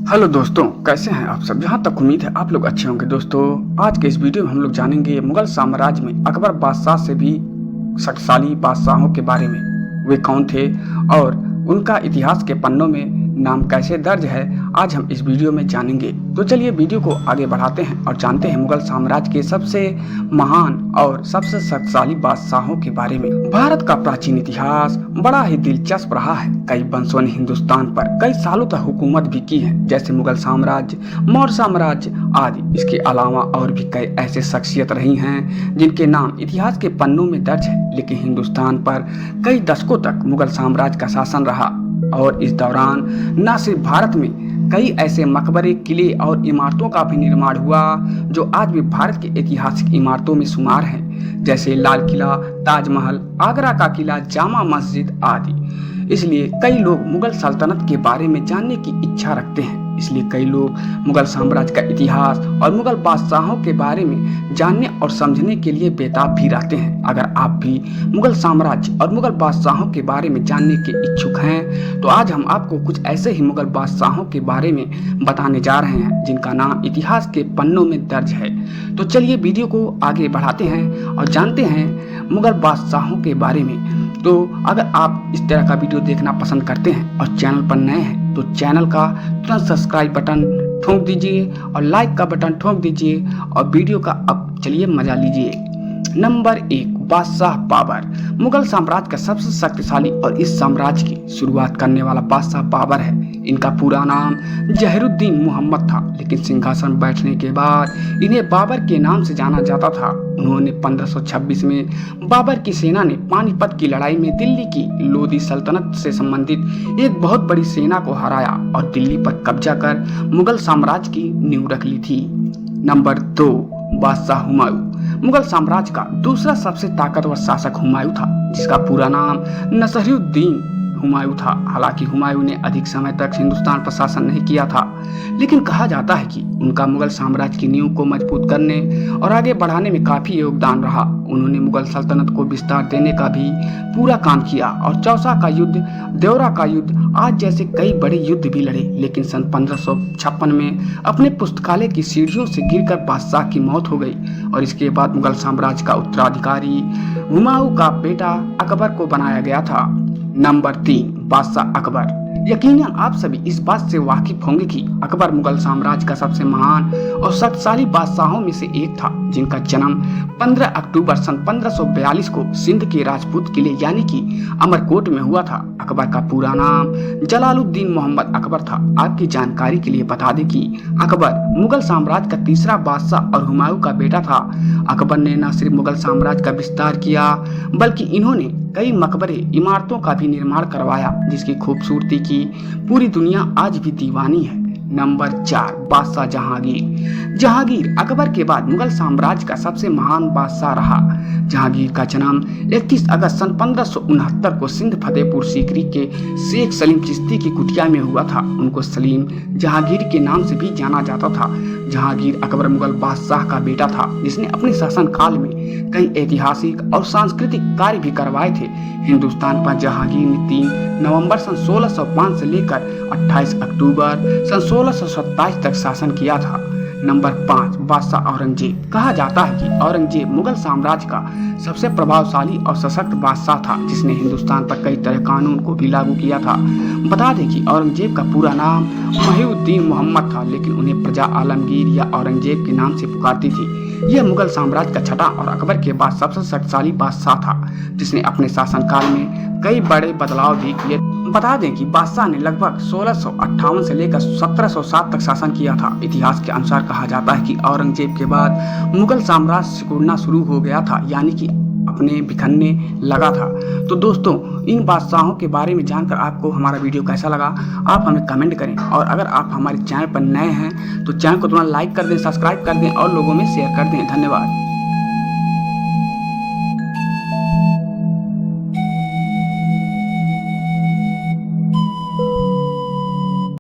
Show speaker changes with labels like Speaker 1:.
Speaker 1: Hello दोस्तों, कैसे हैं आप सब। जहां तक उम्मीद है आप लोग अच्छे होंगे। दोस्तों, आज के इस वीडियो में हम लोग जानेंगे मुगल साम्राज्य में अकबर बादशाह से भी शक्तिशाली बादशाहों के बारे में। वे कौन थे और उनका इतिहास के पन्नों में नाम कैसे दर्ज है, आज हम इस वीडियो में जानेंगे। तो चलिए वीडियो को आगे बढ़ाते हैं और जानते हैं मुगल साम्राज्य के सबसे महान और सबसे शक्तिशाली बादशाहों के बारे में। भारत का प्राचीन इतिहास बड़ा ही दिलचस्प रहा है। कई वंशों ने हिंदुस्तान पर कई सालों तक हुकूमत भी की है, जैसे मुगल साम्राज्य, मौर्य साम्राज्य आदि। इसके अलावा और भी कई ऐसे शख्सियत रही हैं जिनके नाम इतिहास के पन्नों में दर्ज है। लेकिन हिंदुस्तान पर कई दशकों तक मुगल साम्राज्य का शासन रहा और इस दौरान न सिर्फ भारत में कई ऐसे मकबरे, किले और इमारतों का भी निर्माण हुआ जो आज भी भारत की ऐतिहासिक इमारतों में शुमार हैं, जैसे लाल किला, ताजमहल, आगरा का किला, जामा मस्जिद आदि। इसलिए कई लोग मुगल सल्तनत के बारे में जानने की इच्छा रखते हैं। इसलिए कई लोग मुगल साम्राज्य का इतिहास और मुगल बादशाहों के बारे में जानने और समझने के लिए बेताब भी रहते हैं। अगर आप भी मुगल साम्राज्य और मुगल बादशाहों के बारे में जानने के इच्छुक हैं तो आज हम आपको कुछ ऐसे ही मुगल बादशाहों के बारे में बताने जा रहे हैं जिनका नाम इतिहास के पन्नों में दर्ज है। तो चलिए वीडियो को आगे बढ़ाते हैं और जानते हैं मुगल बादशाहों के बारे में। तो अगर आप इस तरह का वीडियो देखना पसंद करते हैं और चैनल पर नए हैं तो चैनल का तुरंत सब्सक्राइब बटन ठोक दीजिए और लाइक का बटन ठोक दीजिए और वीडियो का अब चलिए मजा लीजिए। नंबर 1, बादशाह बाबर। मुगल साम्राज्य का सबसे शक्तिशाली और इस साम्राज्य की शुरुआत करने वाला बादशाह बाबर है। इनका पूरा नाम जहीरुद्दीन मोहम्मद था, लेकिन सिंहासन बैठने के बाद इन्हें बाबर के नाम से जाना जाता था। उन्होंने 1526 में बाबर की सेना ने पानीपत की लड़ाई में दिल्ली की लोदी सल्तनत से संबंधित एक बहुत बड़ी सेना को हराया और दिल्ली पर कब्जा कर मुगल साम्राज्य की नींव रख ली थी। नंबर 2, बादशाह हुमायूं। मुगल साम्राज्य का दूसरा सबसे ताकतवर शासक हुमायूं था, जिसका पूरा नाम नसीरुद्दीन हुमायूं था। हालांकि हुमायूं ने अधिक समय तक हिंदुस्तान पर शासन नहीं किया था, लेकिन कहा जाता है कि उनका मुगल साम्राज्य की नींव को मजबूत करने और आगे बढ़ाने में काफी योगदान रहा। उन्होंने मुगल सल्तनत को विस्तार देने का भी पूरा काम किया और चौसा का युद्ध, देवरा का युद्ध आज जैसे कई बड़े युद्ध भी लड़े। लेकिन सन 1556 में अपने पुस्तकालय की सीढ़ियों से गिरकर बादशाह की मौत हो गई और इसके बाद मुगल साम्राज्य का उत्तराधिकारी हुमायूं का बेटा अकबर को बनाया गया था। नंबर 3, बादशाह अकबर। यकीनन आप सभी इस बात से वाकिफ होंगे कि अकबर मुगल साम्राज्य का सबसे महान और शक्तिशाली बादशाहों में से एक था, जिनका जन्म 15 अक्टूबर सन 1542 को सिंध के राजपूत किले यानी कि अमरकोट में हुआ था। अकबर का पूरा नाम जलालुद्दीन मोहम्मद अकबर था। आपकी जानकारी के लिए बता दें कि अकबर मुगल साम्राज्य का तीसरा बादशाह और हुमायूं का बेटा था। अकबर ने न सिर्फ मुगल साम्राज्य का विस्तार किया बल्कि इन्होंने कई मकबरे, इमारतों का भी निर्माण करवाया, जिसकी खूबसूरती की पूरी दुनिया आज भी दीवानी है। नंबर 4, बादशाह जहांगीर। जहांगीर अकबर के बाद मुगल साम्राज्य का सबसे महान बादशाह रहा। जहांगीर का जन्म 31 अगस्त सन 1569 को सिंध फतेहपुर सीकरी के शेख सलीम चिश्ती की कुटिया में हुआ था। उनको सलीम जहांगीर के नाम से भी जाना जाता था। जहांगीर अकबर मुगल बादशाह का बेटा था, जिसने अपने शासनकाल में कई ऐतिहासिक और सांस्कृतिक कार्य भी करवाए थे। हिंदुस्तान पर जहांगीर ने 3 नवंबर सन 1605 से लेकर 28 अक्टूबर सन 1627 तक शासन किया था। नंबर 5, बादशाह औरंगजेब। कहा जाता है कि औरंगजेब मुगल साम्राज्य का सबसे प्रभावशाली और सशक्त बादशाह था, जिसने हिंदुस्तान पर कई तरह कानून को भी लागू किया था। बता दें कि औरंगजेब का पूरा नाम महिउद्दीन मोहम्मद था, लेकिन उन्हें प्रजा आलमगीर या औरंगजेब के नाम से पुकारती थी। यह मुगल साम्राज्य का छठा और अकबर के बाद सबसे शक्तिशाली बादशाह था, जिसने अपने शासनकाल में कई बड़े बदलाव भी किए। बता दें कि बादशाह ने लगभग 1658 से लेकर 1707 तक शासन किया था। इतिहास के अनुसार कहा जाता है कि औरंगजेब के बाद मुगल साम्राज्य सिकुड़ना शुरू हो गया था, यानी कि अपने बिखरने लगा था। तो दोस्तों, इन बादशाहों के बारे में जानकर आपको हमारा वीडियो कैसा लगा आप हमें कमेंट करें और अगर आप हमारे चैनल पर नए हैं तो चैनल को तुरंत लाइक कर दें, सब्सक्राइब कर दें और लोगों में शेयर कर दें। धन्यवाद।